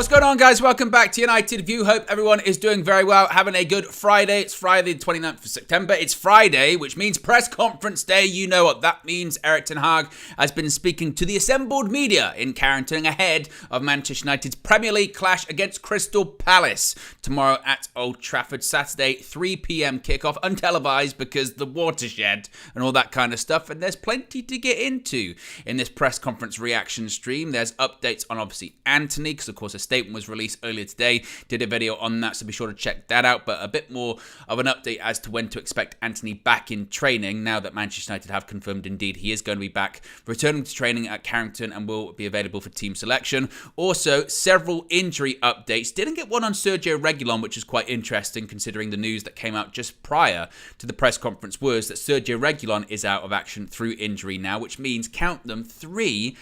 going on, guys? Welcome back to United View. Hope everyone is doing very well, having a good Friday. It's Friday, the 29th of September. It's Friday, which means press conference day. You know what that means. Erik ten Hag has been speaking to the assembled media in Carrington ahead of Manchester United's Premier League clash against Crystal Palace tomorrow at Old Trafford. Saturday, 3 p.m. kickoff, untelevised because the watershed and all that kind of stuff. And there's plenty to get into in this press conference reaction stream. There's updates on, obviously, Antony, because, of course, a statement was released earlier today. Did a video on that, so be sure to check that out. But a bit more of an update as to when to expect Antony back in training now that Manchester United have confirmed indeed he is going to be back, returning to training at Carrington and will be available for team selection. Also, several injury updates. Didn't get one on Sergio Reguilon, which is quite interesting considering the news that came out just prior to the press conference was that Sergio Reguilon is out of action through injury now, which means, count them, three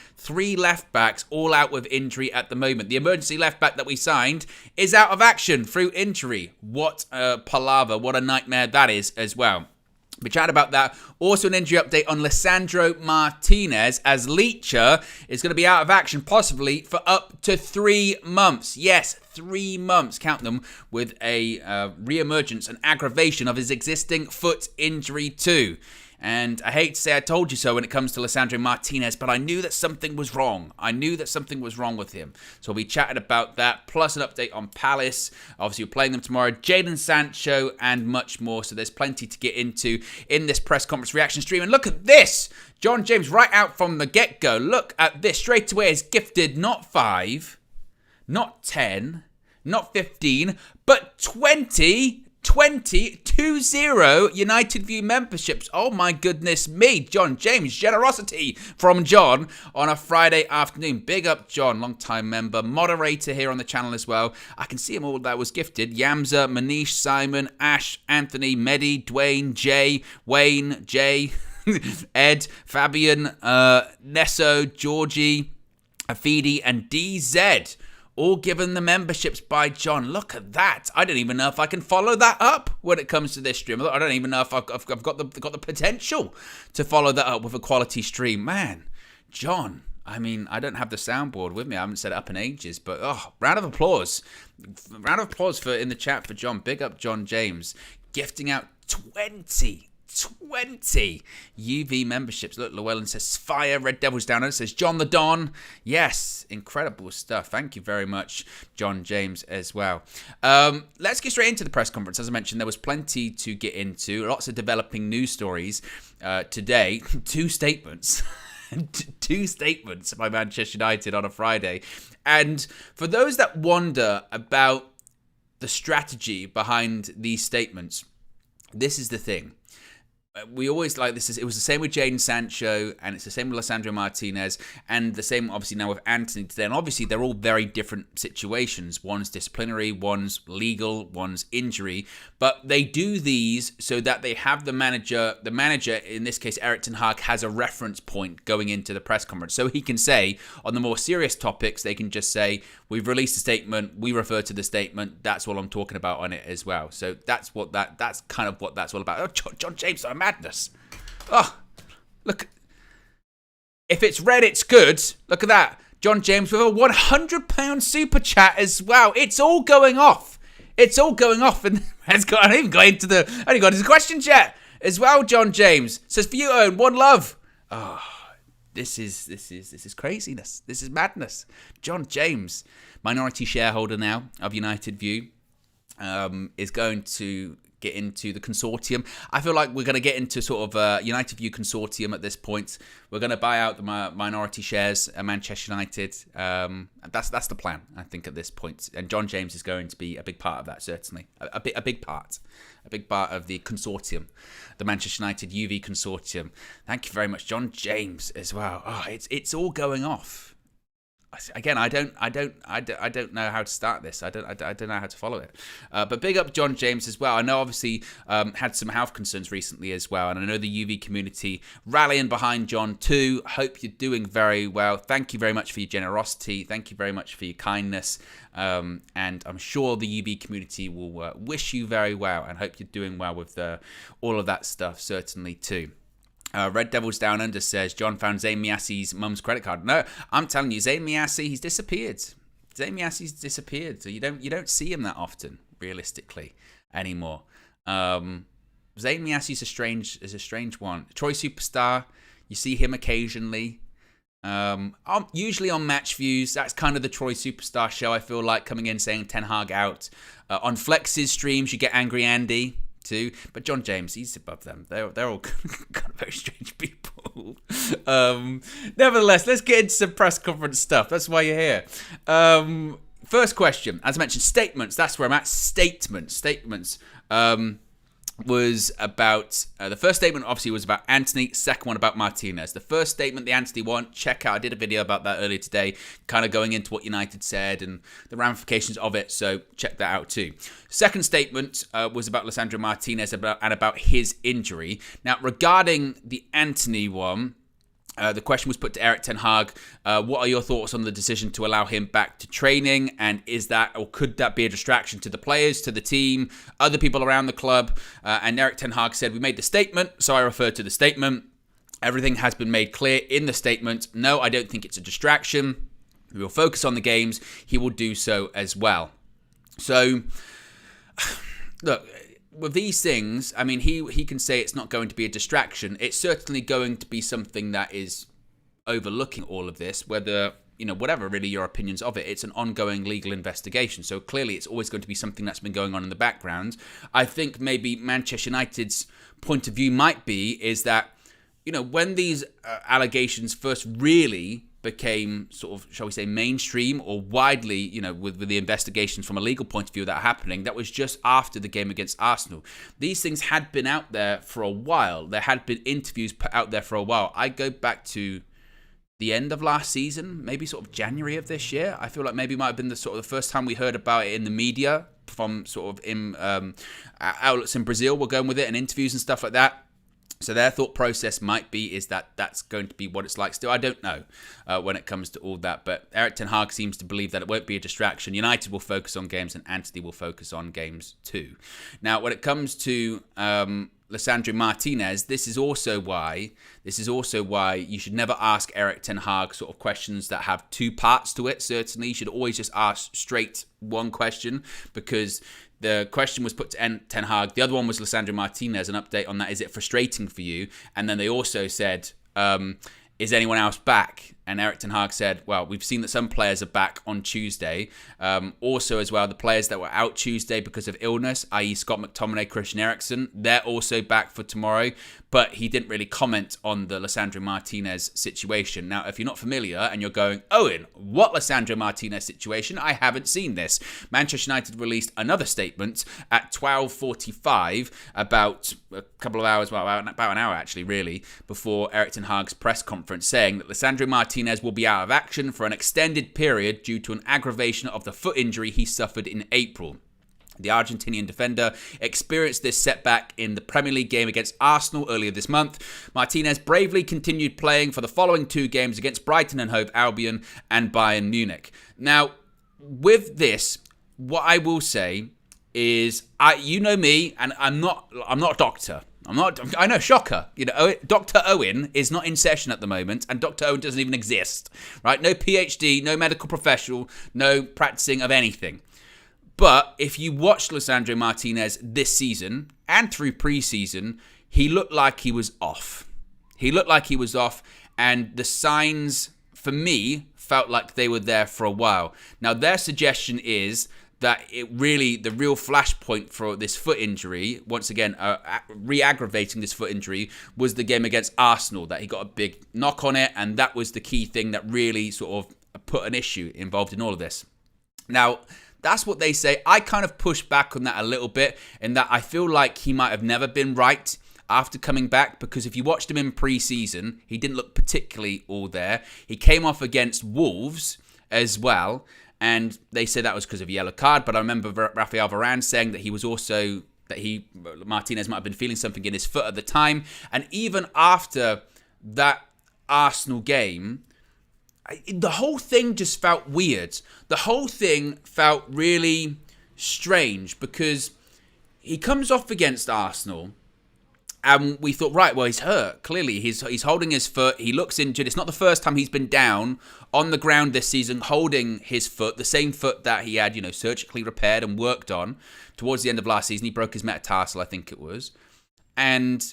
left backs all out with injury at the moment. The emergency left back that we signed is out of action through injury. What a palaver, what a nightmare that is as well. We chat about that. Also an injury update on Lisandro Martinez, as Leacher is going to be out of action possibly for up to 3 months. Yes, 3 months, count them, with a re-emergence and aggravation of his existing foot injury too. And I hate to say I told you so when it comes to Lisandro Martinez, but I knew that something was wrong. I knew that something was wrong with him. So we chatted about that, plus an update on Palace. Obviously, we're playing them tomorrow. Jadon Sancho and much more. So there's plenty to get into in this press conference reaction stream. And look at this. John James right out from the get-go. Look at this. Straight away is gifted not 5, not 10, not 15, but 20 United View memberships. Oh my goodness me. John James, generosity from John on a Friday afternoon. Big up John, long-time member, moderator here on the channel as well. I can see them all that was gifted. Yamza, Manish, Simon, Ash, Anthony, Mehdi, Dwayne, Jay, Wayne, Jay, Ed, Fabian, Nesso, Georgie, Afidi, and DZ. All given the memberships by John. Look at that. I don't even know if I can follow that up when it comes to this stream. I don't even know if I've got the potential to follow that up with a quality stream. Man, John, I mean, I don't have the soundboard with me. I haven't set it up in ages. But, round of applause. Round of applause for in the chat for John. Big up John James. Gifting out 20 UV memberships. Look, Llewellyn says fire. Red Devils down under says John the Don. Yes, incredible stuff. Thank you very much, John James, as well. Let's get straight into the press conference. As I mentioned, there was plenty to get into. Lots of developing news stories today. 2 statements. 2 statements by Manchester United on a Friday. And for those that wonder about the strategy behind these statements, this is the thing. We always like this. It was the same with Jadon Sancho, and it's the same with Lisandro Martinez, and the same obviously now with Antony today. And obviously they're all very different situations. One's disciplinary, one's legal, one's injury. But they do these so that they have the manager, in this case Erik ten Hag, has a reference point going into the press conference. So he can say, on the more serious topics, they can just say, we've released a statement, we refer to the statement, that's what I'm talking about on it as well. So that's kind of what that's all about. Oh, John James, I'm madness. Oh, look. If it's red, it's good. Look at that. John James with a £100 super chat as well. It's all going off. It's all going off. And I haven't even got into the question chat as well, John James. Says, for you, Owen, one love. Oh, this is craziness. This is madness. John James, minority shareholder now of United View, is going to get into the consortium. I feel like we're going to get into sort of a United View consortium at this point. We're going to buy out the minority shares at Manchester United. That's the plan, I think, at this point. And John James is going to be a big part of that, certainly. A big part of the consortium, the Manchester United UV consortium. Thank you very much, John James, as well. Oh, it's all going off. Again, I don't know how to start this. I don't know how to follow it. But big up John James as well. I know obviously had some health concerns recently as well, and I know the UV community rallying behind John too. Hope you're doing very well. Thank you very much for your generosity. Thank you very much for your kindness. And I'm sure the UV community will wish you very well and hope you're doing well with all of that stuff certainly too. Red Devils Down Under says, John found Zayn Miasi's mum's credit card. No, I'm telling you, Zayn Miasi, he's disappeared. Zane Miasi's disappeared, so you don't see him that often, realistically, anymore. Zane Miasi is a strange one. Troy Superstar, you see him occasionally. Usually on Match Views, that's kind of the Troy Superstar show, I feel like, coming in saying Ten Hag out. On Flex's streams, you get Angry Andy too, but John James, he's above them. They're all kind of very strange people. Nevertheless, let's get into some press conference stuff. That's why you're here. First question, as I mentioned, statements. That's where I'm at. Statements. Was about the first statement obviously was about Anthony, second one about Martinez. The first statement, the Anthony one, check out, I did a video about that earlier today, kind of going into what United said and the ramifications of it, so check that out too. Second statement was about Lisandro Martinez and about his injury. Now, regarding the Anthony one, the question was put to Erik Ten Hag. What are your thoughts on the decision to allow him back to training? And is that, or could that be a distraction to the players, to the team, other people around the club? And Erik Ten Hag said, we made the statement, so I referred to the statement. Everything has been made clear in the statement. No, I don't think it's a distraction. We will focus on the games. He will do so as well. So, look, with these things, I mean, he can say it's not going to be a distraction. It's certainly going to be something that is overlooking all of this, whether, whatever really your opinions of it, it's an ongoing legal investigation. So clearly it's always going to be something that's been going on in the background. I think maybe Manchester United's point of view might be is that, when these allegations first really became sort of, shall we say, mainstream or widely, with the investigations from a legal point of view that are happening, that was just after the game against Arsenal. These things had been out there for a while. There had been interviews put out there for a while. I go back to the end of last season, maybe sort of January of this year. I feel like maybe it might have been the first time we heard about it in the media from sort of outlets in Brazil were going with it and interviews and stuff like that. So their thought process might be is that that's going to be what it's like still. I don't know when it comes to all that. But Erik Ten Hag seems to believe that it won't be a distraction. United will focus on games and Anthony will focus on games too. Now, when it comes to Lisandro Martinez, this is also why you should never ask Erik Ten Hag sort of questions that have two parts to it. Certainly, you should always just ask straight one question, because the question was put to Ten Hag. The other one was Lisandro Martinez, an update on that. Is it frustrating for you? And then they also said, is anyone else back? And Erik Ten Hag said, well, we've seen that some players are back on Tuesday. Also, as well, the players that were out Tuesday because of illness, i.e. Scott McTominay, Christian Eriksen, they're also back for tomorrow. But he didn't really comment on the Lisandro Martinez situation. Now, if you're not familiar and you're going, Owen, what Lisandro Martinez situation? I haven't seen this. Manchester United released another statement at 12:45, about a couple of hours, well, about an hour actually, really, before Erik Ten Hag's press conference, saying that Lisandro Martinez will be out of action for an extended period due to an aggravation of the foot injury he suffered in April. The Argentinian defender experienced this setback in the Premier League game against Arsenal earlier this month. Martinez bravely continued playing for the following two games against Brighton and Hove Albion and Bayern Munich. Now, with this, what I will say is, you know me, and I'm not a doctor. I know, shocker. Dr. Owen is not in session at the moment, and Dr. Owen doesn't even exist, right? No PhD, no medical professional, no practicing of anything. But if you watch Lisandro Martinez this season and through pre-season, he looked like he was off. And the signs, for me, felt like they were there for a while. Now, their suggestion is that the real flashpoint for this foot injury, once again, re-aggravating this foot injury, was the game against Arsenal, that he got a big knock on it, and that was the key thing that really sort of put an issue involved in all of this. Now, that's what they say. I kind of push back on that a little bit, in that I feel like he might have never been right after coming back, because if you watched him in pre-season, he didn't look particularly all there. He came off against Wolves as well, and they said that was because of a yellow card, but I remember Rafael Varane saying that he was also, Martinez might have been feeling something in his foot at the time, and even after that Arsenal game, the whole thing just felt weird. The whole thing felt really strange, because he comes off against Arsenal And we thought, right, well, he's hurt. Clearly, he's holding his foot. He looks injured. It's not the first time he's been down on the ground this season holding his foot, the same foot that he had, surgically repaired and worked on towards the end of last season. He broke his metatarsal, I think it was. And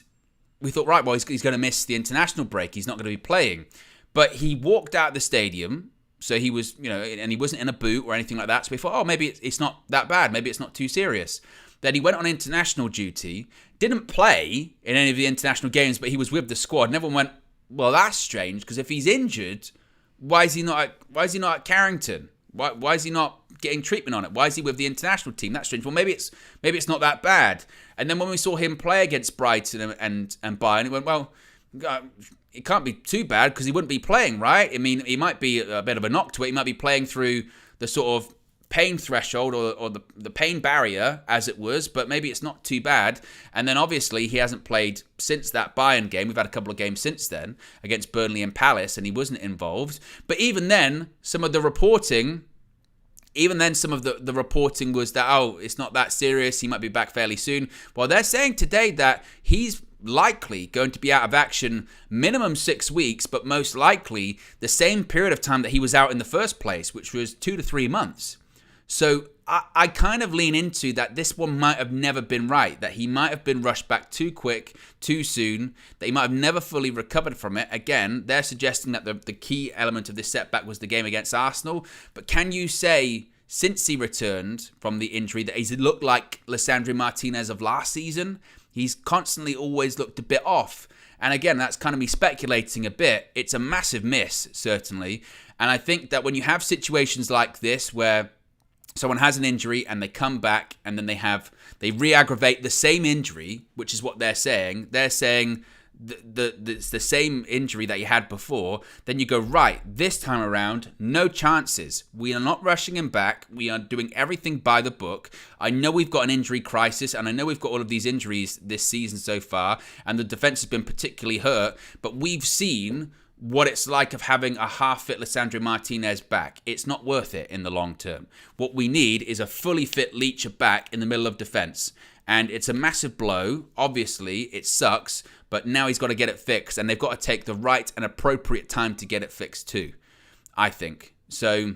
we thought, right, well, he's going to miss the international break. He's not going to be playing. But he walked out of the stadium, so he was, and he wasn't in a boot or anything like that. So we thought, oh, maybe it's not that bad. Maybe it's not too serious. Then he went on international duty, didn't play in any of the international games, but he was with the squad. And everyone went, well, that's strange, because if he's injured, why is he not at Carrington? Why is he not getting treatment on it? Why is he with the international team? That's strange. Well, maybe it's not that bad. And then when we saw him play against Brighton and Bayern, we went, well, it can't be too bad because he wouldn't be playing, right? I mean, he might be a bit of a knock to it. He might be playing through the sort of pain threshold or the pain barrier, as it was, but maybe it's not too bad. And then obviously he hasn't played since that Bayern game. We've had a couple of games since then against Burnley and Palace, and he wasn't involved. But even then, some of the reporting was that, oh, it's not that serious, he might be back fairly soon. Well, they're saying today that he's likely going to be out of action minimum 6 weeks, but most likely the same period of time that he was out in the first place, which was 2 to 3 months. So I kind of lean into that this one might have never been right, that he might have been rushed back too quick, too soon, that he might have never fully recovered from it. Again, they're suggesting that the key element of this setback was the game against Arsenal. But can you say, since he returned from the injury, that he's looked like Lisandro Martinez of last season? He's constantly always looked a bit off. And again, that's kind of me speculating a bit. It's a massive miss, certainly. And I think that when you have situations like this where someone has an injury and they come back and then they re-aggravate the same injury, which is what they're saying. They're saying it's the same injury that you had before. Then you go, right, this time around, no chances. We are not rushing him back. We are doing everything by the book. I know we've got an injury crisis, and I know we've got all of these injuries this season so far, and the defense has been particularly hurt, but we've seen what it's like of having a half-fit Lisandro Martinez back. It's not worth it in the long term. What we need is a fully fit Leacher back in the middle of defense. And it's a massive blow. Obviously, it sucks, but now he's got to get it fixed, and they've got to take the right and appropriate time to get it fixed too, I think. So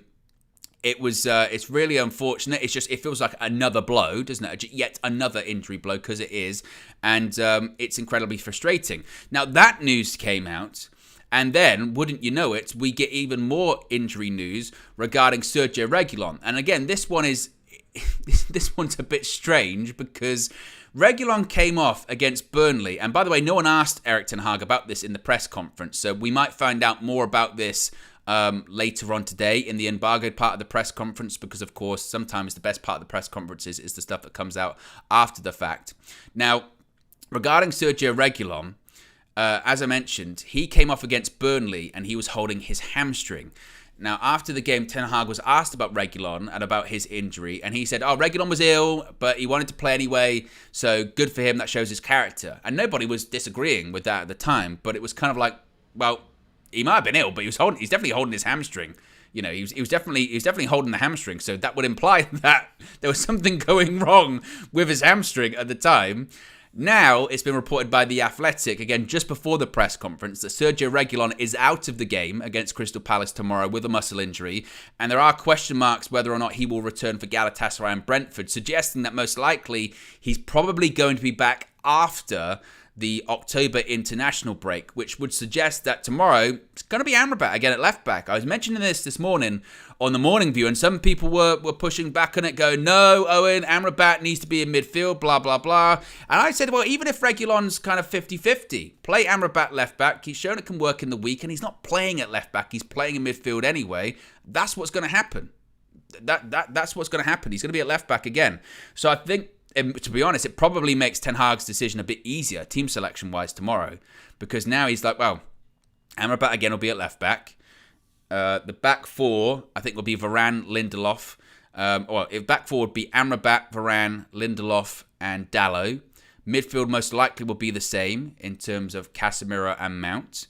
it's really unfortunate. It feels like another blow, doesn't it? Yet another injury blow, because it is. And it's incredibly frustrating. Now, that news came out. And then, wouldn't you know it, we get even more injury news regarding Sergio Reguilon. And again, this one's a bit strange because Reguilon came off against Burnley. And by the way, no one asked Erik ten Hag about this in the press conference. So we might find out more about this later on today in the embargoed part of the press conference, because of course, sometimes the best part of the press conferences is the stuff that comes out after the fact. Now, regarding Sergio Reguilon, as I mentioned, he came off against Burnley and he was holding his hamstring. Now, after the game, Ten Hag was asked about Reguilon and about his injury, and he said, Reguilon was ill, but he wanted to play anyway, so good for him, that shows his character. And nobody was disagreeing with that at the time, but it was kind of like, well, he might have been ill, but he's definitely holding his hamstring. He was definitely holding the hamstring, so that would imply that there was something going wrong with his hamstring at the time. Now, it's been reported by The Athletic, again, just before the press conference, that Sergio Reguilon is out of the game against Crystal Palace tomorrow with a muscle injury, and there are question marks whether or not he will return for Galatasaray and Brentford, suggesting that most likely he's probably going to be back after the October international break, which would suggest that tomorrow it's going to be Amrabat again at left back. I was mentioning this morning on the Morning View, and some people were pushing back on it, going, no, Owen, Amrabat needs to be in midfield, blah, blah, blah. And I said, well, even if Reguilon's kind of 50-50, play Amrabat left back. He's shown it can work in the week, and he's not playing at left back. He's playing in midfield anyway. That's what's going to happen. That's what's going to happen. He's going to be at left back again. So I think, to be honest, it probably makes Ten Hag's decision a bit easier, team selection-wise, tomorrow. Because now he's like, well, Amrabat again will be at left back. The back four, I think, will be Varane, Lindelof. If back four would be Amrabat, Varane, Lindelof, and Dalot. Midfield most likely will be the same in terms of Casemiro and Mount.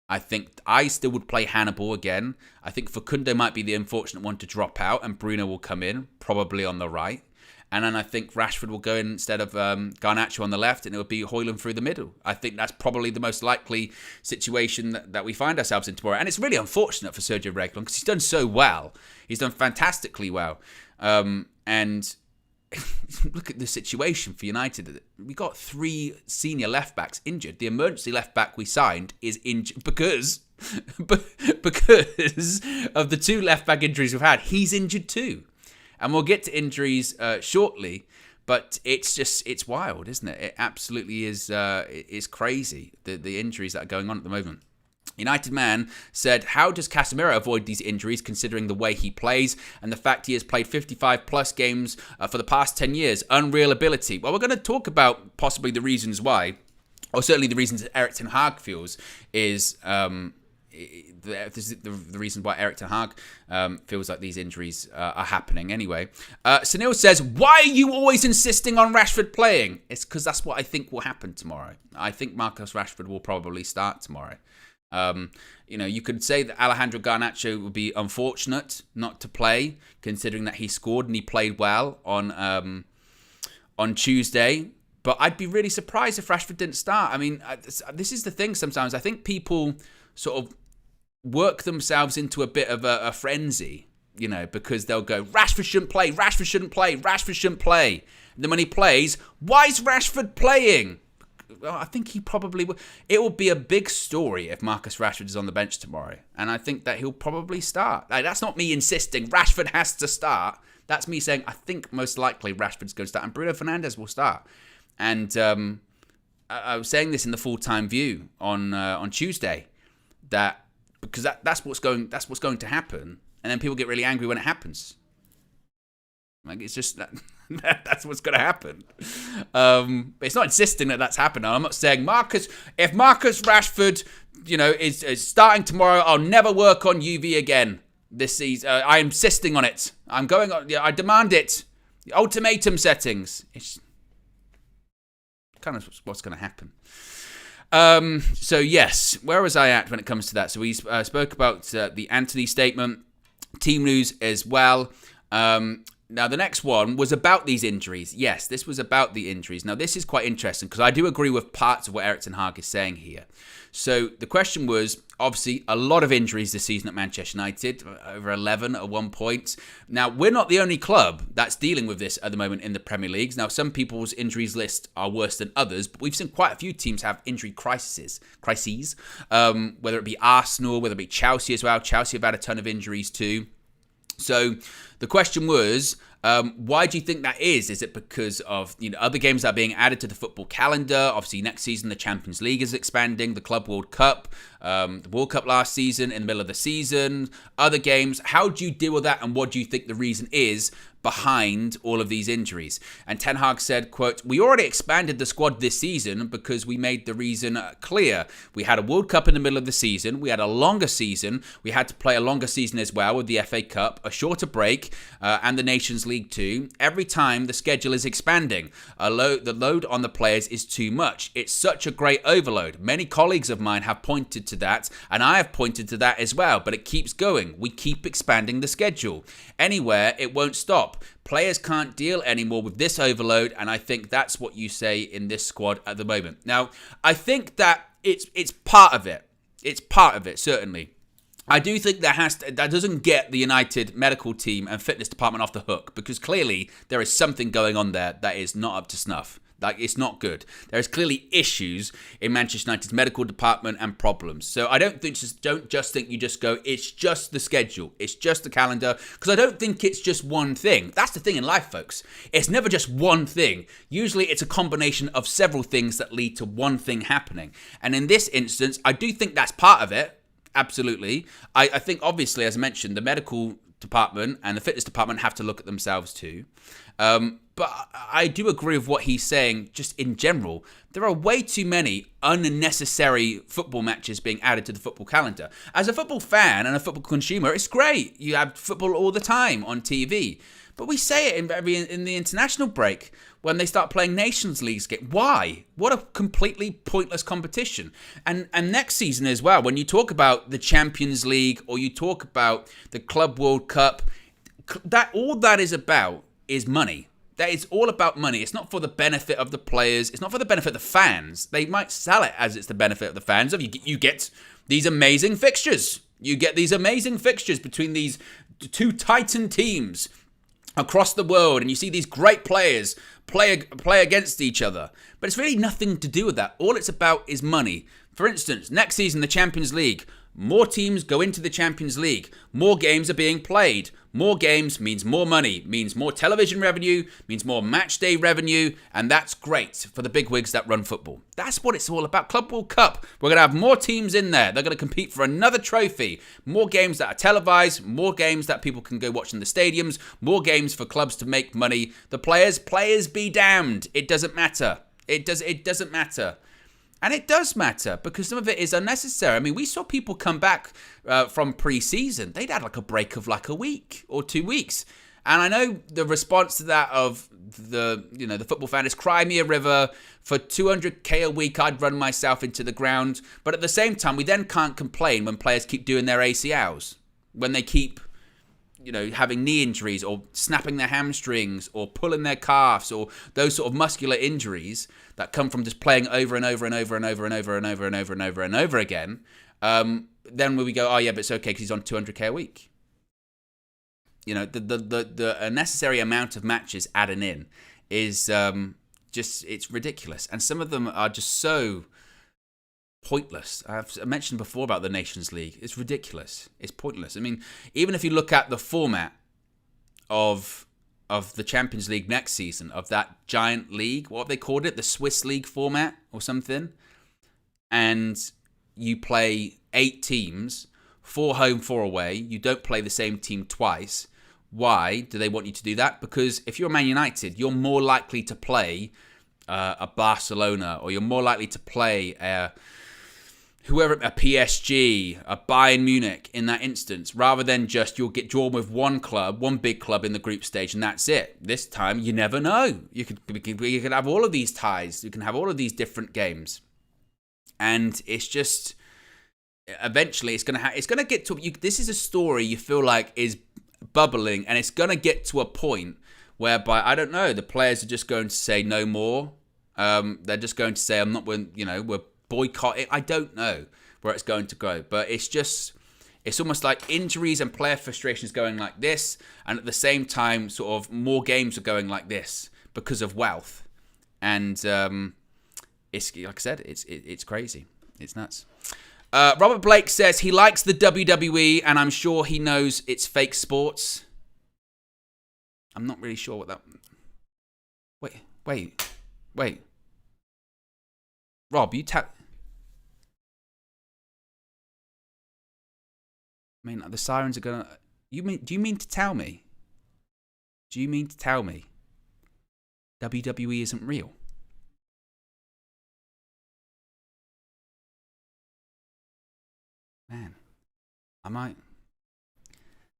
I think I still would play Hannibal again. I think Facundo might be the unfortunate one to drop out, and Bruno will come in, probably on the right. And then I think Rashford will go in instead of Garnacho on the left, and it will be Højlund through the middle. I think that's probably the most likely situation that we find ourselves in tomorrow. And it's really unfortunate for Sergio Reguilon because he's done so well. He's done fantastically well. And look at the situation for United. We got 3 senior left-backs injured. The emergency left-back we signed is injured because of the 2 left-back injuries we've had. He's injured too. And we'll get to injuries shortly, but it's wild, isn't it? It absolutely is. It's crazy, the injuries that are going on at the moment. United Man said, how does Casemiro avoid these injuries considering the way he plays and the fact he has played 55 plus games for the past 10 years? Unreal ability. Well, we're going to talk about possibly the reasons why, or certainly the reasons that Erik ten Hag feels is the reason why Erik ten Hag feels like these injuries are happening anyway. Sunil says, why are you always insisting on Rashford playing? It's because that's what I think will happen tomorrow. I think Marcus Rashford will probably start tomorrow. You could say that Alejandro Garnacho would be unfortunate not to play, considering that he scored and he played well on Tuesday. But I'd be really surprised if Rashford didn't start. I mean, this is the thing sometimes. I think people sort of work themselves into a bit of a frenzy, because they'll go, Rashford shouldn't play, Rashford shouldn't play, Rashford shouldn't play. And then when he plays, why is Rashford playing? Well, I think he probably will. It will be a big story if Marcus Rashford is on the bench tomorrow. And I think that he'll probably start. That's not me insisting Rashford has to start. That's me saying I think most likely Rashford's going to start and Bruno Fernandes will start. And I was saying this in the full-time view on Tuesday, that because that's what's going to happen, and then people get really angry when it happens. Like, it's just that's what's going to happen. It's not insisting that that's happening. I'm not saying if Marcus Rashford, is starting tomorrow, I'll never work on UV again this season. I'm insisting on it. I'm going on. I demand it. The ultimatum settings. It's kind of what's going to happen. So yes, where was I at when it comes to that? So we spoke about the Anthony statement, team news as well. Now, the next one was about these injuries. Yes, this was about the injuries. Now, this is quite interesting because I do agree with parts of what Erik ten Hag is saying here. So the question was, obviously, a lot of injuries this season at Manchester United, over 11 at one point. Now, we're not the only club that's dealing with this at the moment in the Premier Leagues. Now, some people's injuries list are worse than others, but we've seen quite a few teams have injury crises, whether it be Arsenal, whether it be Chelsea as well. Chelsea have had a ton of injuries too. So the question was, why do you think that is? Is it because of other games that are being added to the football calendar? Obviously, next season, the Champions League is expanding, the Club World Cup, the World Cup last season, in the middle of the season, other games. How do you deal with that, and what do you think the reason is behind all of these injuries? And Ten Hag said, quote, we already expanded the squad this season because we made the reason clear. We had a World Cup in the middle of the season. We had a longer season. We had to play a longer season as well with the FA Cup, a shorter break, and the Nations League too. Every time the schedule is expanding, the load on the players is too much. It's such a great overload. Many colleagues of mine have pointed to that, and I have pointed to that as well, but it keeps going. We keep expanding the schedule. Anywhere, it won't stop. Players can't deal anymore with this overload, and I think that's what you say in this squad at the moment. Now, I think that it's part of it. It's part of it, certainly. I do think that doesn't get the United medical team and fitness department off the hook, because clearly there is something going on there that is not up to snuff. Like, it's not good. There's clearly issues in Manchester United's medical department and problems. So I don't just think you just go, it's just the schedule, it's just the calendar, because I don't think it's just one thing. That's the thing in life, folks. It's never just one thing. Usually it's a combination of several things that lead to one thing happening. And in this instance, I do think that's part of it. Absolutely. I think, obviously, as I mentioned, the medical department and the fitness department have to look at themselves too. But I do agree with what he's saying just in general. There are way too many unnecessary football matches being added to the football calendar. As a football fan and a football consumer, it's great. You have football all the time on TV. But we say it in the international break when they start playing Nations Leagues. Why? What a completely pointless competition. And next season as well, when you talk about the Champions League or you talk about the Club World Cup, all that is about is money. That is all about money. It's not for the benefit of the players. It's not for the benefit of the fans. They might sell it as it's the benefit of the fans. You get these amazing fixtures. You get these amazing fixtures between these two titan teams across the world, and you see these great players play against each other. But it's really nothing to do with that. All it's about is money. For instance, next season, the Champions League. More teams go into the Champions League. More games are being played. More games means more money, means more television revenue, means more match day revenue, and that's great for the bigwigs that run football. That's what it's all about. Club World Cup. We're going to have more teams in there. They're going to compete for another trophy. More games that are televised, more games that people can go watch in the stadiums, more games for clubs to make money. The players be damned. It doesn't matter. It doesn't matter. And it does matter because some of it is unnecessary. I mean, we saw people come back from pre-season. They'd had like a break of like a week or 2 weeks. And I know the response to that of the football fan is cry me a river. For 200k a week, I'd run myself into the ground. But at the same time, we then can't complain when players keep doing their ACLs, when they keep having knee injuries or snapping their hamstrings or pulling their calves or those sort of muscular injuries that come from just playing over and over and over and over and over and over and over and over and over again. Then we go, oh yeah, but it's okay because he's on 200k a week. The unnecessary amount of matches adding in is it's ridiculous. And some of them are just so pointless. I've mentioned before about the Nations League. It's ridiculous. It's pointless. I mean, even if you look at the format of the Champions League next season, of that giant league, what have they called it? The Swiss League format or something. And you play 8 teams, 4 home, 4 away. You don't play the same team twice. Why do they want you to do that? Because if you're Man United, you're more likely to play a Barcelona, or you're more likely to play a PSG, a Bayern Munich in that instance, rather than just you'll get drawn with one big club in the group stage, and that's it. This time, you never know. You could have all of these ties. You can have all of these different games, and it's just eventually it's gonna get to. This is a story you feel like is bubbling, and it's gonna get to a point whereby I don't know. The players are just going to say no more. They're just going to say I'm not. We're boycotting. I don't know where it's going to go, but it's almost like injuries and player frustrations going like this, and at the same time sort of more games are going like this because of wealth. And it's like I said, it's crazy. It's nuts. Robert Blake says he likes the WWE, and I'm sure he knows it's fake sports. I'm not really sure what that. Wait. Rob, I mean, the sirens are gonna. Do you mean to tell me? WWE isn't real? Man,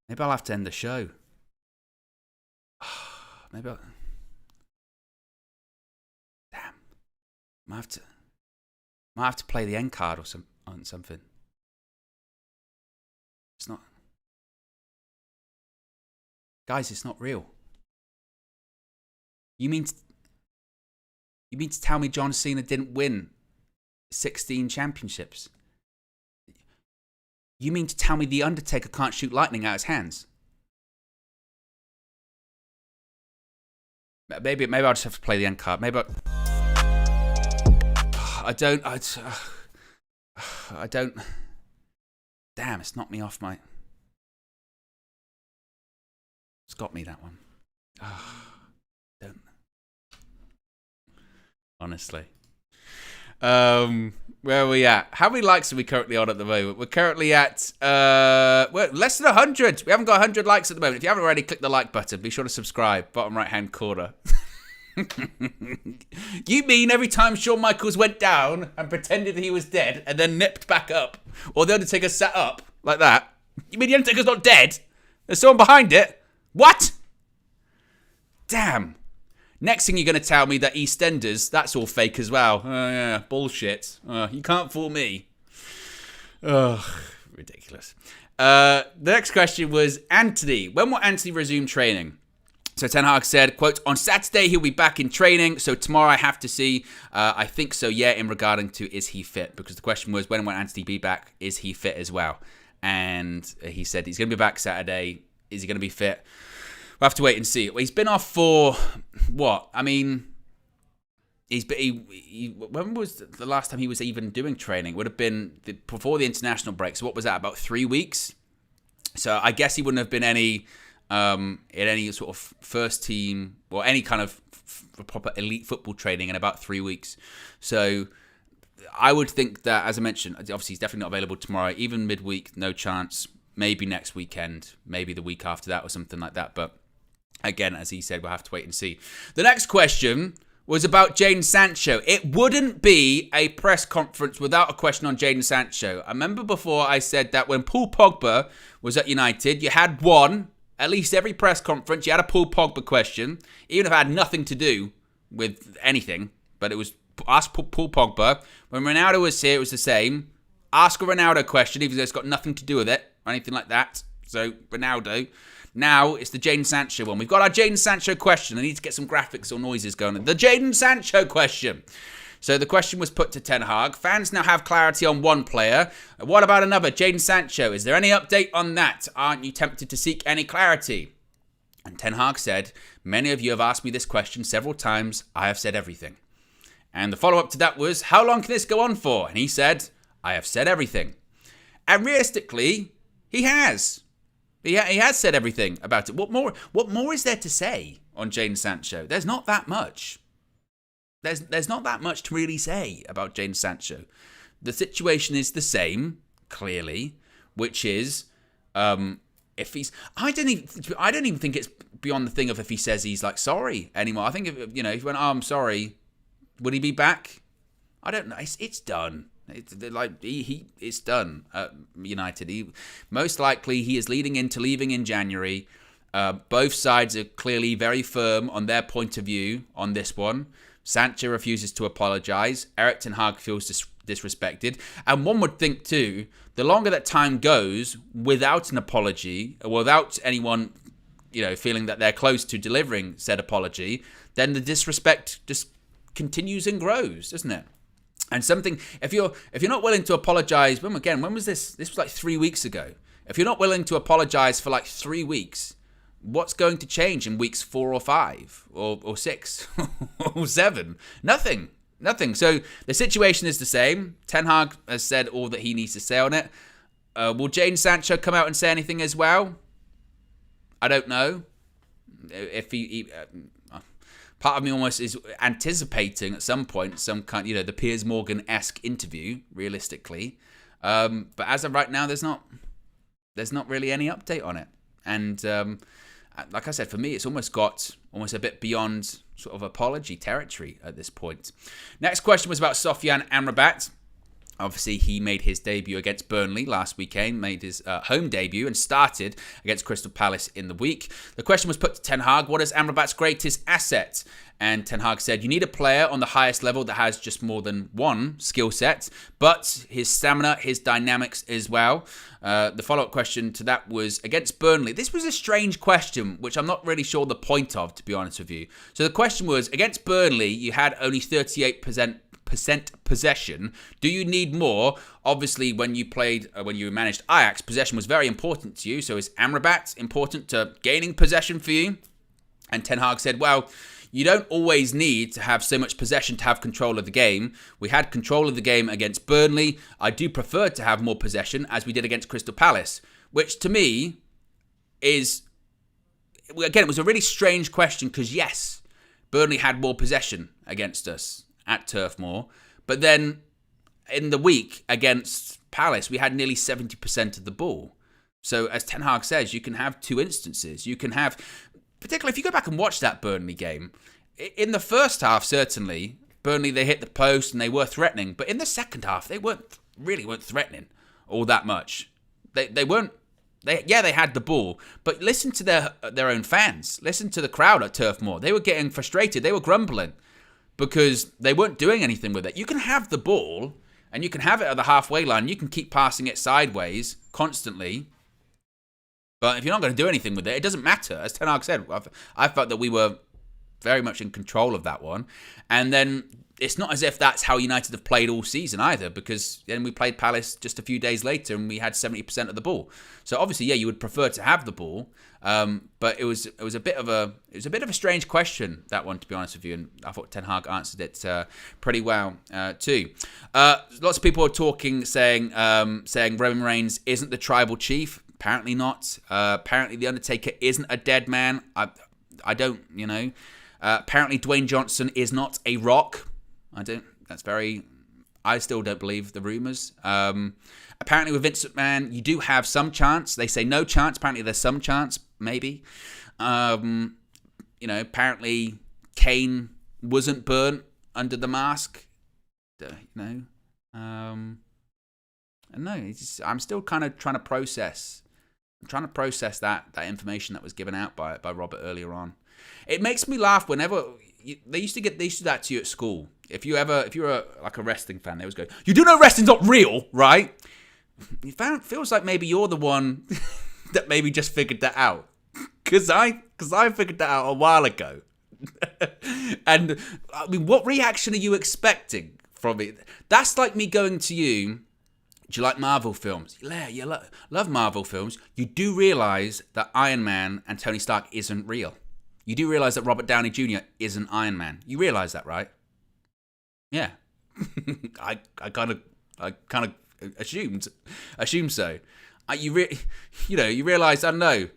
maybe I'll have to end the show. Maybe damn. Might have to play the end card or something. It's not. Guys, it's not real. You mean to tell me John Cena didn't win 16 championships? You mean to tell me The Undertaker can't shoot lightning out his hands? Maybe I'll just have to play the end card. I don't. Damn, it's knocked me off my. It's got me, that one. Don't. Honestly. Where are we at? How many likes are we currently on at the moment? We're currently at less than 100. We haven't got 100 likes at the moment. If you haven't already, click the like button. Be sure to subscribe. Bottom right-hand corner. You mean every time Shawn Michaels went down and pretended he was dead and then nipped back up, or the Undertaker sat up like that? You mean the Undertaker's not dead? There's someone behind it? What? Damn. Next thing you're going to tell me that EastEnders, that's all fake as well. Oh yeah, bullshit. You can't fool me. Ugh, ridiculous. The next question was Anthony. When will Anthony resume training? So Ten Hag said, quote, on Saturday he'll be back in training, so tomorrow I have to see. I think so, yeah, in regarding to is he fit? Because the question was, when will Anthony be back? Is he fit as well? And he said he's going to be back Saturday. Is he going to be fit? We'll have to wait and see. Well, he's been off for, what? I mean, when was the last time he was even doing training? It would have been before the international break. So what was that, about 3 weeks? So I guess he wouldn't have been in any sort of first team or any kind of proper elite football training in about 3 weeks. So I would think that, as I mentioned, obviously he's definitely not available tomorrow. Even midweek, no chance. Maybe next weekend, maybe the week after that or something like that. But again, as he said, we'll have to wait and see. The next question was about Jadon Sancho. It wouldn't be a press conference without a question on Jadon Sancho. I remember before I said that when Paul Pogba was at United, you had one. At least every press conference, you had a Paul Pogba question, even if it had nothing to do with anything, but it was ask Paul Pogba. When Ronaldo was here, it was the same. Ask a Ronaldo question, even though it's got nothing to do with it, or anything like that. So, Ronaldo. Now, it's the Jadon Sancho one. We've got our Jadon Sancho question. I need to get some graphics or noises going. The Jadon Sancho question. So the question was put to Ten Hag. Fans now have clarity on one player. What about another, Jadon Sancho? Is there any update on that? Aren't you tempted to seek any clarity? And Ten Hag said, many of you have asked me this question several times. I have said everything. And the follow-up to that was, how long can this go on for? And he said, I have said everything. And realistically, he has. He has said everything about it. What more is there to say on Jadon Sancho? There's not that much. There's not that much to really say about Jadon Sancho. The situation is the same, clearly, which is if he's. I don't even think it's beyond the thing of if he says he's like sorry anymore. I think if he went, oh, I'm sorry, would he be back? I don't know. It's done. It's done at United. Most likely he is leading into leaving in January. Both sides are clearly very firm on their point of view on this one. Sancho refuses to apologise. Erik ten Hag feels disrespected. And one would think too, the longer that time goes without an apology, or without anyone, feeling that they're close to delivering said apology, then the disrespect just continues and grows, doesn't it? And something, if you're not willing to apologise, when was this? This was like 3 weeks ago. If you're not willing to apologise for like 3 weeks, what's going to change in weeks 4 or 5 or 6 or 7? Nothing. So the situation is the same. Ten Hag has said all that he needs to say on it. Will Jadon Sancho come out and say anything as well? I don't know. If he part of me almost is anticipating at some point some kind, the Piers Morgan-esque interview, realistically. But as of right now, there's not really any update on it. And like I said, for me, it's almost a bit beyond sort of apology territory at this point. Next question was about Sofyan Amrabat. Obviously, he made his debut against Burnley last weekend, made his home debut and started against Crystal Palace in the week. The question was put to Ten Hag, what is Amrabat's greatest asset? And Ten Hag said, you need a player on the highest level that has just more than one skill set, but his stamina, his dynamics as well. The follow-up question to that was against Burnley. This was a strange question, which I'm not really sure the point of, to be honest with you. So the question was, against Burnley, you had only 38% possession. Do you need more? Obviously, when you managed Ajax, possession was very important to you. So is Amrabat important to gaining possession for you? And Ten Hag said, well, you don't always need to have so much possession to have control of the game. We had control of the game against Burnley. I do prefer to have more possession, as we did against Crystal Palace, which to me is, again, it was a really strange question because, yes, Burnley had more possession against us at Turf Moor, but then in the week against Palace, we had nearly 70% of the ball. So as Ten Hag says, you can have two instances. You can have, particularly if you go back and watch that Burnley game, in the first half, certainly, Burnley, they hit the post and they were threatening, but in the second half, they weren't threatening all that much. They weren't. They had the ball, but listen to their own fans. Listen to the crowd at Turf Moor. They were getting frustrated. They were grumbling because they weren't doing anything with it. You can have the ball and you can have it at the halfway line. You can keep passing it sideways constantly. But if you're not going to do anything with it, it doesn't matter. As Ten Hag said, I felt that we were very much in control of that one. And then it's not as if that's how United have played all season either, because then we played Palace just a few days later and we had 70% of the ball. So obviously, yeah, you would prefer to have the ball, but it was a bit of a strange question, that one, to be honest with you. And I thought Ten Hag answered it pretty well too. Lots of people are talking, saying Roman Reigns isn't the tribal chief. Apparently not. Apparently the Undertaker isn't a dead man. I don't, apparently Dwayne Johnson is not a Rock. I still don't believe the rumours. Apparently with Vince McMahon, you do have some chance. They say no chance. Apparently there's some chance, maybe. Apparently Kane wasn't burnt under the mask. I'm still kind of trying to process. I'm trying to process that information that was given out by Robert earlier on. It makes me laugh whenever they used to do that to you at school. If you're like a wrestling fan, they always go, "You do know wrestling's not real, right?" It feels like maybe you're the one that maybe just figured that out, because I figured that out a while ago. And I mean, what reaction are you expecting from it? That's like me going to you. Do you like Marvel films? Yeah, you love Marvel films. You do realise that Iron Man and Tony Stark isn't real. You do realise that Robert Downey Jr. isn't Iron Man. You realise that, right? Yeah. I kind of assumed so. You realise, I don't know,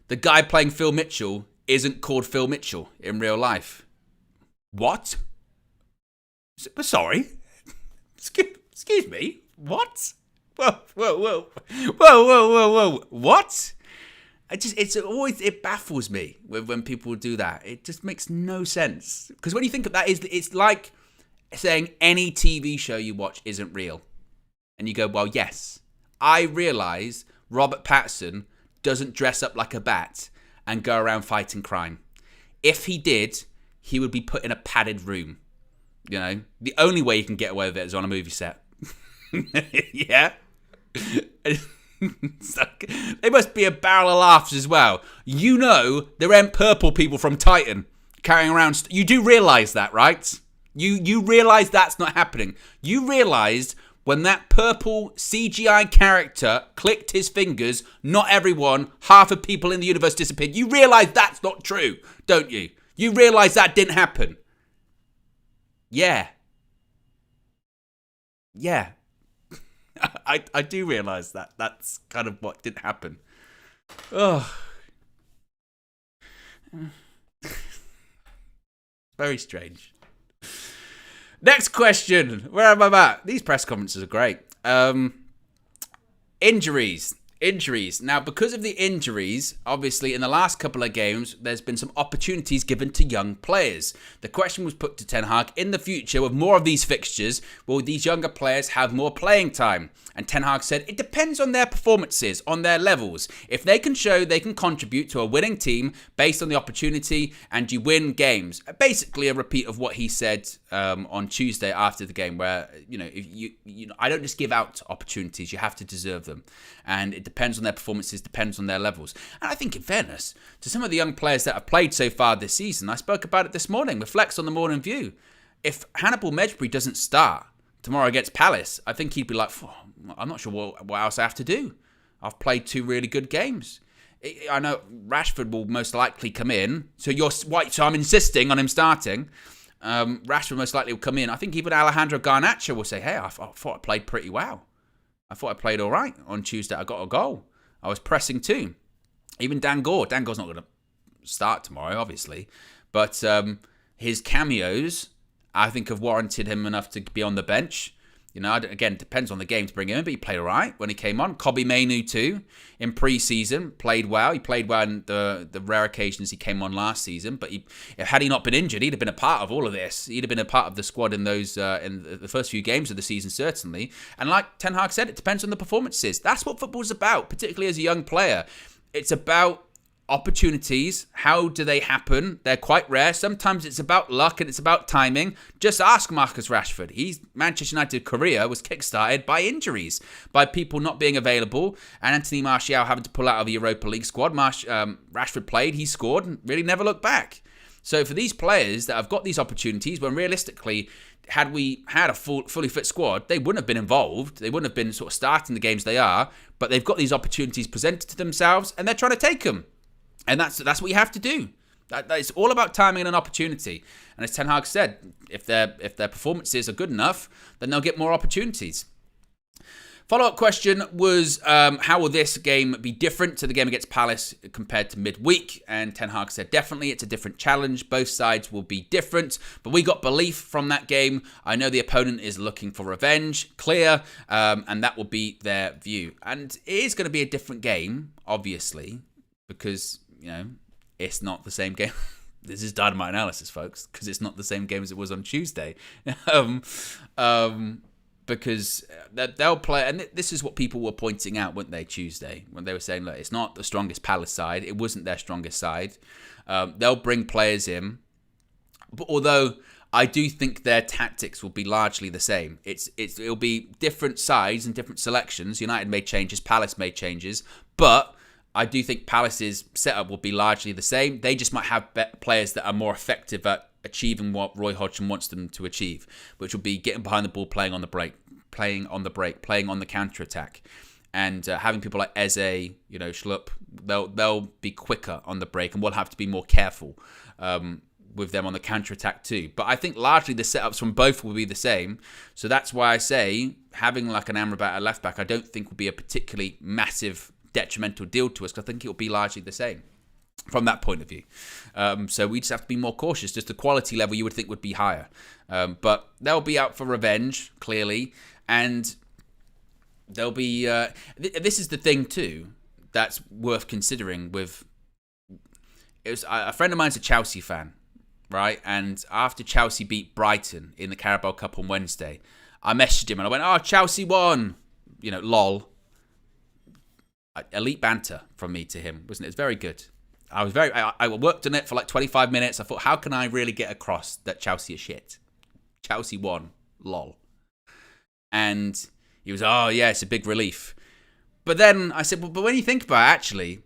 the guy playing Phil Mitchell isn't called Phil Mitchell in real life. What? Sorry? Excuse me? What? Whoa. What? It baffles me when people do that. It just makes no sense. Because when you think of that, it's like saying any TV show you watch isn't real. And you go, well, yes, I realise Robert Pattinson doesn't dress up like a bat and go around fighting crime. If he did, he would be put in a padded room. The only way you can get away with it is on a movie set. Yeah. They must be a barrel of laughs as well. There ain't purple people from Titan carrying around. You do realise that, right? You realise that's not happening. You realised when that purple CGI character clicked his fingers, not everyone, half of people in the universe disappeared. You realise that's not true, don't you? You realise that didn't happen. Yeah. I do realise that. That's kind of what didn't happen. Oh. Very strange. Next question. Where am I at? These press conferences are great. Injuries. Now, because of the injuries, obviously, in the last couple of games, there's been some opportunities given to young players. The question was put to Ten Hag, in the future, with more of these fixtures, will these younger players have more playing time? And Ten Hag said, it depends on their performances, on their levels. If they can show they can contribute to a winning team based on the opportunity and you win games. Basically a repeat of what he said on Tuesday after the game, where, if I don't just give out opportunities, you have to deserve them. And it depends on their performances, depends on their levels. And I think, in fairness, to some of the young players that have played so far this season, I spoke about it this morning with Flex on the Morning View. If Hannibal Mejbri doesn't start tomorrow against Palace, I think he'd be like, I'm not sure what else I have to do. I've played 2 really good games. I know Rashford will most likely come in, so I'm insisting on him starting. Rashford most likely will come in. I think even Alejandro Garnacho will say, hey, I thought I played pretty well. I thought I played all right on Tuesday. I got a goal. I was pressing too. Even Dan Gore's not going to start tomorrow, obviously. But his cameos, I think, have warranted him enough to be on the bench. Again, it depends on the game to bring him in, but he played all right when he came on. Kobbie Mainoo too, in pre-season, played well. He played well in the rare occasions he came on last season, but had he not been injured, he'd have been a part of all of this. He'd have been a part of the squad in those in the first few games of the season, certainly. And like Ten Hag said, it depends on the performances. That's what football's about, particularly as a young player. It's about Opportunities, how do they happen? They're quite rare. Sometimes it's about luck and it's about timing. Just ask Marcus Rashford. Manchester United career was kickstarted by injuries, by people not being available, and Anthony Martial having to pull out of the Europa League squad. Rashford played, he scored, and really never looked back. So for these players that have got these opportunities, when realistically, had we had a fully fit squad, they wouldn't have been involved. They wouldn't have been sort of starting the games they are, but they've got these opportunities presented to themselves, and they're trying to take them. And that's what you have to do. It's all about timing and an opportunity. And as Ten Hag said, if their performances are good enough, then they'll get more opportunities. Follow-up question was, how will this game be different to the game against Palace compared to midweek? And Ten Hag said, definitely, it's a different challenge. Both sides will be different. But we got belief from that game. I know the opponent is looking for revenge, clear, and that will be their view. And it is going to be a different game, obviously, because it's not the same game. This is dynamite analysis, folks, because it's not the same game as it was on Tuesday. Because they'll play, and this is what people were pointing out, weren't they, Tuesday, when they were saying, look, it's not the strongest Palace side. It wasn't their strongest side. They'll bring players in. But although I do think their tactics will be largely the same. It'll be different sides and different selections. United made changes, Palace made changes, but I do think Palace's setup will be largely the same. They just might have players that are more effective at achieving what Roy Hodgson wants them to achieve, which will be getting behind the ball, playing on the counter-attack. And having people like Eze, Schlupp, they'll be quicker on the break, and we'll have to be more careful with them on the counter-attack too. But I think largely the setups from both will be the same. So that's why I say having like an Amrabat at left-back, I don't think will be a particularly massive detrimental deal to us, because I think it will be largely the same from that point of view. So we just have to be more cautious. Just the quality level you would think would be higher. But they'll be out for revenge, clearly. And they'll be... this is the thing, too, that's worth considering with... a friend of mine's a Chelsea fan, right? And after Chelsea beat Brighton in the Carabao Cup on Wednesday, I messaged him and I went, oh, Chelsea won! Lol. Elite banter from me to him, wasn't it? It's very good. I worked on it for like 25 minutes. I thought, how can I really get across that Chelsea is shit? Chelsea won, lol. And he was, oh yeah, it's a big relief. But then I said, well, but when you think about it, actually,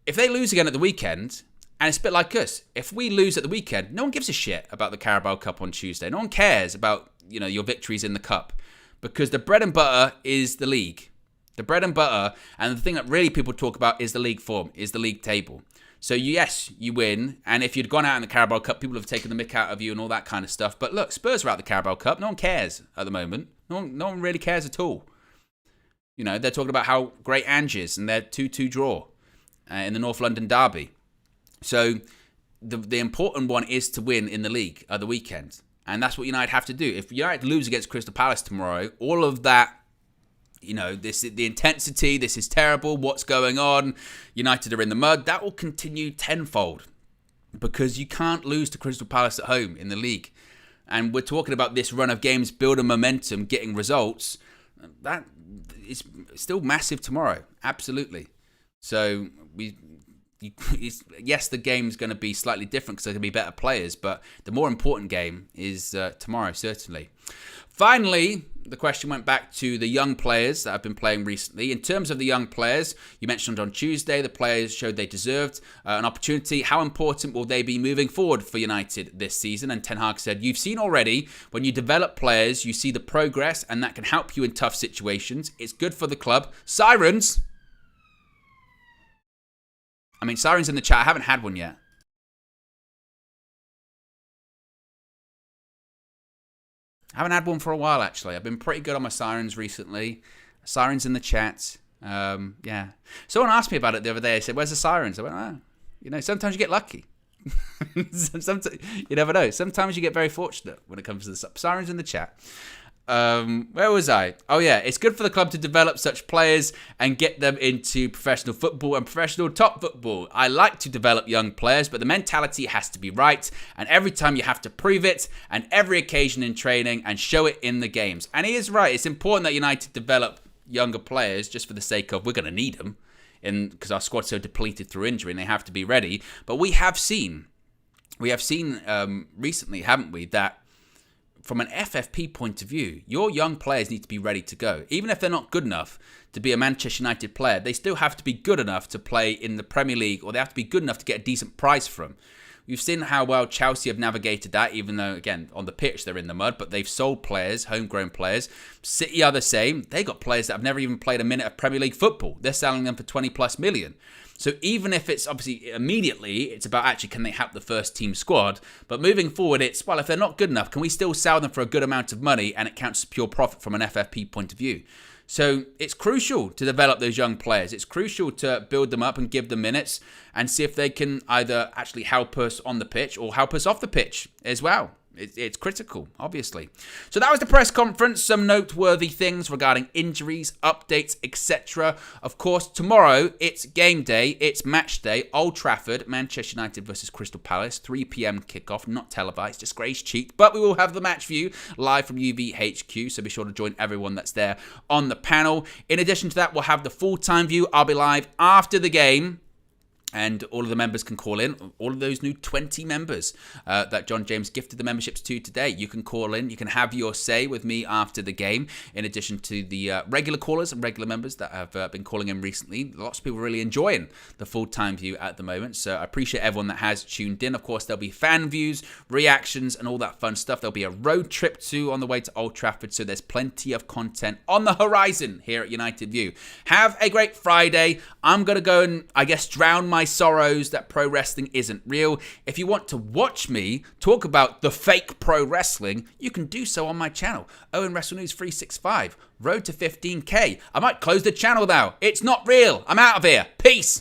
if they lose again at the weekend, and it's a bit like us, if we lose at the weekend, no one gives a shit about the Carabao Cup on Tuesday. No one cares about, your victories in the cup, because the bread and butter is the league. The bread and butter, and the thing that really people talk about is the league form, is the league table. So yes, you win, and if you'd gone out in the Carabao Cup, people have taken the mick out of you and all that kind of stuff. But look, Spurs are out the Carabao Cup. No one cares at the moment. No one really cares at all. They're talking about how great Ange is and their 2-2 draw in the North London derby. So the important one is to win in the league at the weekend, and that's what United have to do. If United lose against Crystal Palace tomorrow, all of that, the intensity, this is terrible, what's going on, United are in the mud, that will continue tenfold, because you can't lose to Crystal Palace at home in the league. And we're talking about this run of games, building momentum, getting results. That is still massive tomorrow, absolutely. So yes, the game's going to be slightly different because there's going to be better players, but the more important game is tomorrow, certainly. Finally, the question went back to the young players that have been playing recently. In terms of the young players, you mentioned on Tuesday, the players showed they deserved an opportunity. How important will they be moving forward for United this season? And Ten Hag said, you've seen already, when you develop players, you see the progress, and that can help you in tough situations. It's good for the club. Sirens! Sirens in the chat. I haven't had one yet. I haven't had one for a while, actually. I've been pretty good on my sirens recently. Sirens in the chat. Yeah. Someone asked me about it the other day. They said, where's the sirens? I went, sometimes you get lucky. Sometimes, you never know. Sometimes you get very fortunate when it comes to the sirens in the chat. Where was I? Oh yeah, it's good for the club to develop such players and get them into professional football and professional top football. I like to develop young players, but the mentality has to be right, and every time you have to prove it, and every occasion in training, and show it in the games. And he is right. It's important that United develop younger players just for the sake of, we're going to need them because our squad's so depleted through injury and they have to be ready. But we have seen recently, haven't we, that from an FFP point of view, your young players need to be ready to go. Even if they're not good enough to be a Manchester United player, they still have to be good enough to play in the Premier League, or they have to be good enough to get a decent price from. We've seen how well Chelsea have navigated that, even though, again, on the pitch they're in the mud, but they've sold players, homegrown players. City are the same. They got players that have never even played a minute of Premier League football. They're selling them for 20 plus million. So even if it's obviously immediately, it's about actually can they help the first team squad. But moving forward, it's, well, if they're not good enough, can we still sell them for a good amount of money and it counts as pure profit from an FFP point of view? So it's crucial to develop those young players. It's crucial to build them up and give them minutes and see if they can either actually help us on the pitch or help us off the pitch as well. It's critical, obviously. So that was the press conference. Some noteworthy things regarding injuries, updates, etc. Of course, tomorrow, it's game day. It's match day. Old Trafford, Manchester United versus Crystal Palace. 3 p.m. kickoff, not televised. Disgrace cheat. But we will have the match for you live from UVHQ. So be sure to join everyone that's there on the panel. In addition to that, we'll have the full-time view. I'll be live after the game. And all of the members can call in, all of those new 20 members that John James gifted the memberships to today. You can call in, you can have your say with me after the game, in addition to the regular callers and regular members that have been calling in recently. Lots of people really enjoying the full-time view at the moment, so I appreciate everyone that has tuned in. Of course, there'll be fan views, reactions, and all that fun stuff. There'll be a road trip too on the way to Old Trafford, so there's plenty of content on the horizon here at United View. Have a great Friday. I'm going to go and, I guess, drown my sorrows that pro wrestling isn't real. If you want to watch me talk about the fake pro wrestling, you can do so on my channel, OWEN Wrestle News 365, road to 15k. I might close the channel now. It's not real. I'm out of here. Peace.